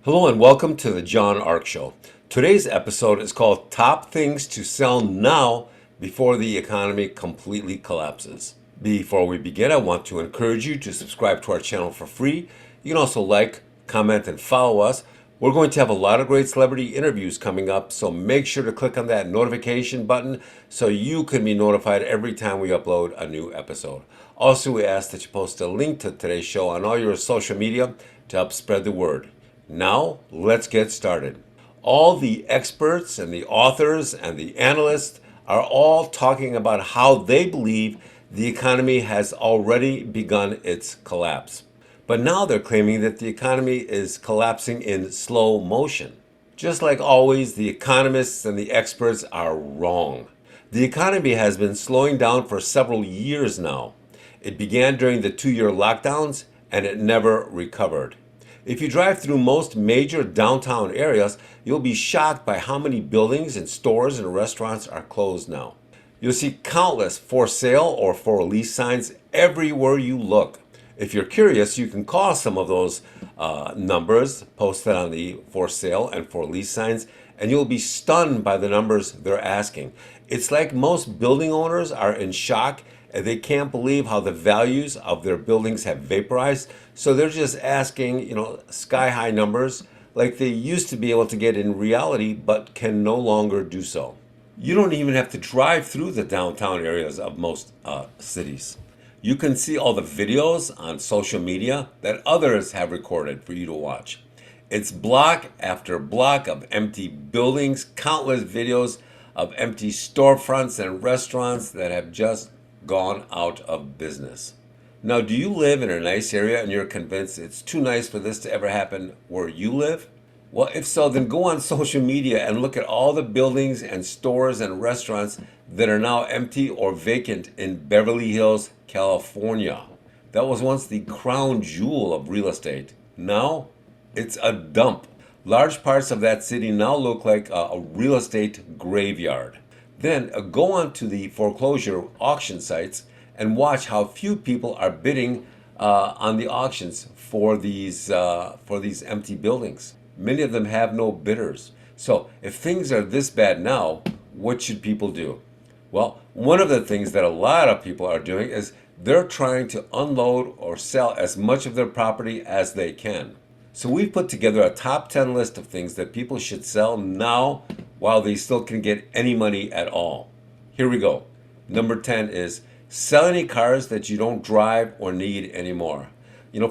Hello and welcome to the John Ark Show. Today's episode is called Top Things to Sell Now Before the Economy Completely Collapses. Before we begin, I want to encourage you to subscribe to our channel for free. You can also like, comment, and follow us. We're going to have a lot of great celebrity interviews coming up, so make sure to click on that notification button so you can be notified every time we upload a new episode. Also, we ask that you post a link to today's show on all your social media to help spread the word. Now, let's get started. All the experts and the authors and the analysts are all talking about how they believe the economy has already begun its collapse. But now they're claiming that the economy is collapsing in slow motion. Just like always, the economists and the experts are wrong. The economy has been slowing down for several years now. It began during the 2-year lockdowns and it never recovered. If you drive through most major downtown areas, you'll be shocked by how many buildings and stores and restaurants are closed now. You'll see countless for sale or for lease signs everywhere you look. If you're curious, you can call some of those numbers posted on the for sale and for lease signs, and you'll be stunned by the numbers they're asking. It's like most building owners are in shock and they can't believe how the values of their buildings have vaporized. So they're just asking, sky high numbers like they used to be able to get in reality, but can no longer do so. You don't even have to drive through the downtown areas of most cities. You can see all the videos on social media that others have recorded for you to watch. It's block after block of empty buildings, countless videos of empty storefronts and restaurants that have just gone out of business. Now, do you live in a nice area and you're convinced it's too nice for this to ever happen where you live? Well, if so, then go on social media and look at all the buildings and stores and restaurants that are now empty or vacant in Beverly Hills, California. That was once the crown jewel of real estate. Now, it's a dump. Large parts of that city now look like a real estate graveyard. Then go on to the foreclosure auction sites and watch how few people are bidding on the auctions for these empty buildings. Many of them have no bidders. So if things are this bad now, what should people do? Well, one of the things that a lot of people are doing is they're trying to unload or sell as much of their property as they can. So we've put together a top 10 list of things that people should sell now while they still can get any money at all. Here we go. Number 10 is sell any cars that you don't drive or need anymore.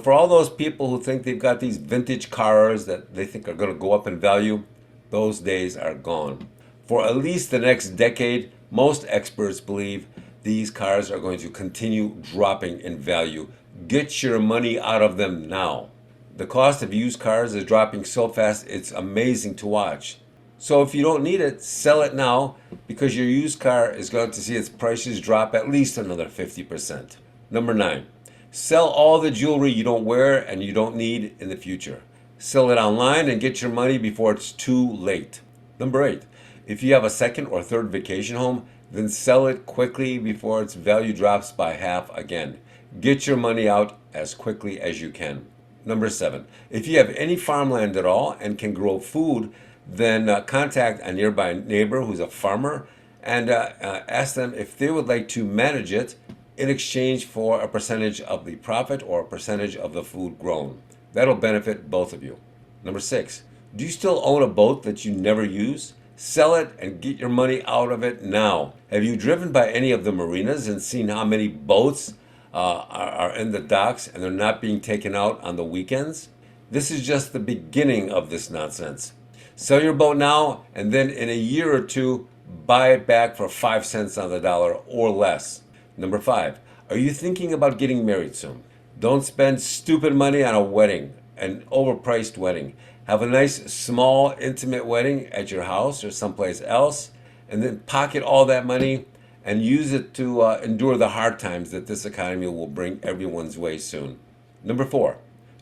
For all those people who think they've got these vintage cars that they think are going to go up in value, those days are gone. For at least the next decade, most experts believe these cars are going to continue dropping in value. Get your money out of them now. The cost of used cars is dropping so fast, it's amazing to watch. So if you don't need it, sell it now because your used car is going to see its prices drop at least another 50%. Number 9, sell all the jewelry you don't wear and you don't need in the future. Sell it online and get your money before it's too late. Number 8, if you have a second or third vacation home, then sell it quickly before its value drops by half again. Get your money out as quickly as you can. Number 7, if you have any farmland at all and can grow food, then contact a nearby neighbor who's a farmer and ask them if they would like to manage it in exchange for a percentage of the profit or a percentage of the food grown. That'll benefit both of you. Number 6, do you still own a boat that you never use? Sell it and get your money out of it now. Have you driven by any of the marinas and seen how many boats are in the docks and they're not being taken out on the weekends? This is just the beginning of this nonsense. Sell your boat now and then in a year or two, buy it back for 5 cents on the dollar or less. Number 5, are you thinking about getting married soon? Don't spend stupid money on a wedding, an overpriced wedding. Have a nice, small, intimate wedding at your house or someplace else, and then pocket all that money and use it to endure the hard times that this economy will bring everyone's way soon. Number 4,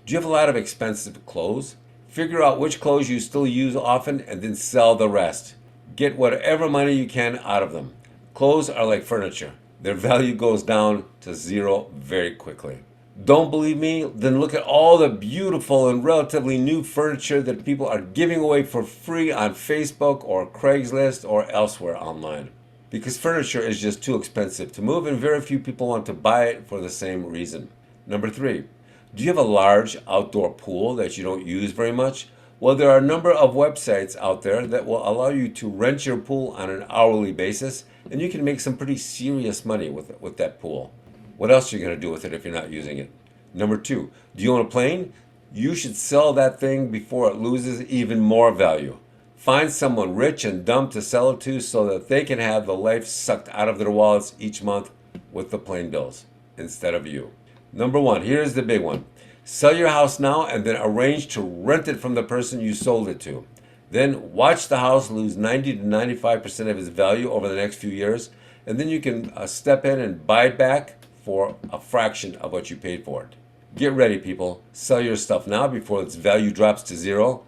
do you have a lot of expensive clothes? Figure out which clothes you still use often and then sell the rest. Get whatever money you can out of them. Clothes are like furniture. Their value goes down to zero very quickly. Don't believe me? Then look at all the beautiful and relatively new furniture that people are giving away for free on Facebook or Craigslist or elsewhere online. Because furniture is just too expensive to move and very few people want to buy it for the same reason. Number 3, do you have a large outdoor pool that you don't use very much? Well, there are a number of websites out there that will allow you to rent your pool on an hourly basis, and you can make some pretty serious money with that pool. What else are you going to do with it if you're not using it? Number 2, do you own a plane? You should sell that thing before it loses even more value. Find someone rich and dumb to sell it to so that they can have the life sucked out of their wallets each month with the plane bills instead of you. Number 1, here's the big one. Sell your house now and then arrange to rent it from the person you sold it to. Then watch the house lose 90 to 95% of its value over the next few years, and then you can step in and buy it back for a fraction of what you paid for it. Get ready, people. Sell your stuff now before its value drops to zero,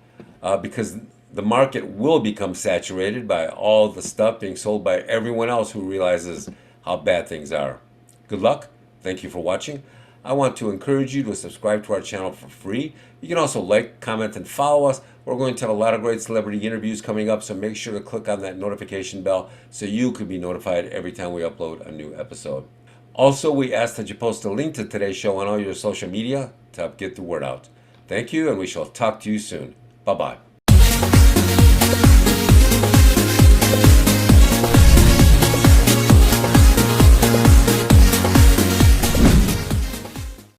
because the market will become saturated by all the stuff being sold by everyone else who realizes how bad things are. Good luck. Thank you for watching. I want to encourage you to subscribe to our channel for free. You can also like, comment, and follow us. We're going to have a lot of great celebrity interviews coming up, so make sure to click on that notification bell so you can be notified every time we upload a new episode. Also, we ask that you post a link to today's show on all your social media to help get the word out. Thank you, and we shall talk to you soon. Bye-bye.